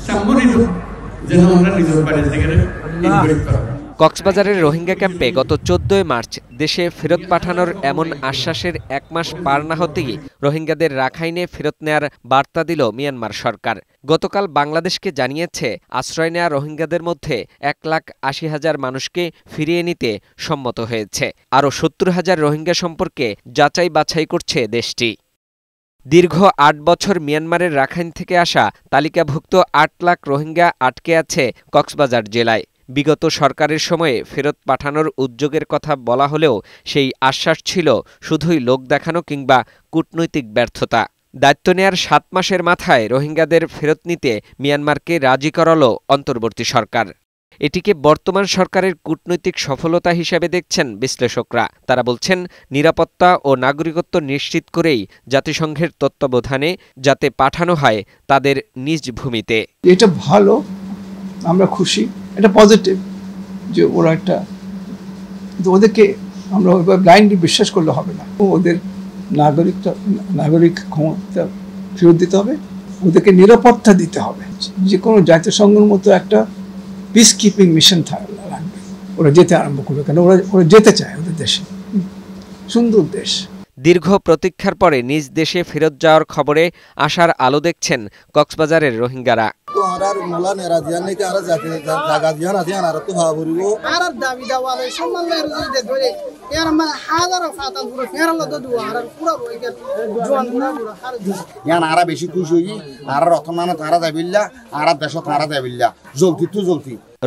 সম্মানিত যেন আমরা নিজের বাড়ি থেকে ইনভাইট করা। কক্সবাজারের রোহিঙ্গা ক্যাম্পে গত 14 মার্চ দেশে ফেরত পাঠানোর এমন আশ্বাসের 1 মাস পার না হতেই রোহিঙ্গাদের রাখাইনে ফেরত নেয়ার বার্তা দিল মিয়ানমার সরকার। গতকাল বাংলাদেশকে জানিয়েছে আশ্রয় নেয়া রোহিঙ্গাদের মধ্যে 1,80,000 মানুষকে ফিরিয়ে নিতে সম্মত হয়েছে। আরও 70,000 রোহিঙ্গা সম্পর্কে যাচাই বাছাই করছে দেশটি। দীর্ঘ 8 বছর মিয়ানমারের রাখাইন থেকে আসা তালিকাভুক্ত 8 লাখ রোহিঙ্গা আটকে আছে কক্সবাজার জেলায়। বিগত সরকারের সময়ে ফেরত পাঠানোর উদ্যোগের কথা বলা হলেও সেই আশ্বাস ছিল শুধুই লোক দেখানো কিংবা কূটনৈতিক ব্যর্থতা। দায়িত্ব নেয়ার 7 মাসের মাথায় রোহিঙ্গাদের ফেরত নিতে মিয়ানমারকে রাজি করালো অন্তর্বর্তী সরকার। এটিকে বর্তমান সরকারের কূটনৈতিক সফলতা হিসেবে দেখছেন বিশ্লেষকরা। তারা বলছেন, নিরাপত্তা ও নাগরিকত্ব নিশ্চিত করেই জাতিসংঘের তত্ত্বাবধানে যাতে পাঠানো হয় তাদের নিজ ভূমিতে। এটা ভালো, আমরা খুশি, এটা পজিটিভ যে ওরা একটা, ওদেরকে আমরা ব্লাইন্ডলি বিশ্বাস করলে হবে না। ওদের নাগরিক ক্ষমতা ফেরত দিতে হবে, ওদেরকে নিরাপত্তা দিতে হবে। যে কোনো জাতিসংঘের মতো একটা পিস কিপিং মিশন লাগবে। ওরা যেতে আরম্ভ করবে, কেন ওরা যেতে চায় ওদের দেশে, সুন্দর দেশ। দীর্ঘ প্রতীক্ষার পরে নিজ দেশে ফেরত যাওয়ার খবরে আশার আলো দেখছেন কক্সবাজারের রোহিঙ্গারা।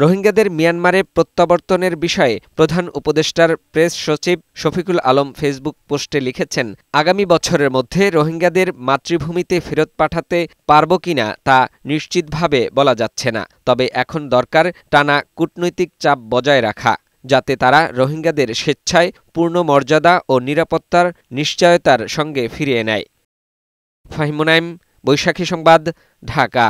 রোহিঙ্গাদের মিয়ানমারে প্রত্যাবর্তনের বিষয়ে প্রধান উপদেষ্টার প্রেস সচিব শফিকুল আলম ফেসবুক পোস্টে লিখেছেন, আগামী বছরের মধ্যে রোহিঙ্গাদের মাতৃভূমিতে ফেরত পাঠাতে পারব কিনা তা নিশ্চিতভাবে বলা যাচ্ছে না। তবে এখন দরকার টানা কূটনৈতিক চাপ বজায় রাখা, যাতে তারা রোহিঙ্গাদের স্বেচ্ছায় পূর্ণ মর্যাদা ও নিরাপত্তার নিশ্চয়তার সঙ্গে ফিরিয়ে নেয়। ফাহিম মুনাইম, বৈশাখী সংবাদ, ঢাকা।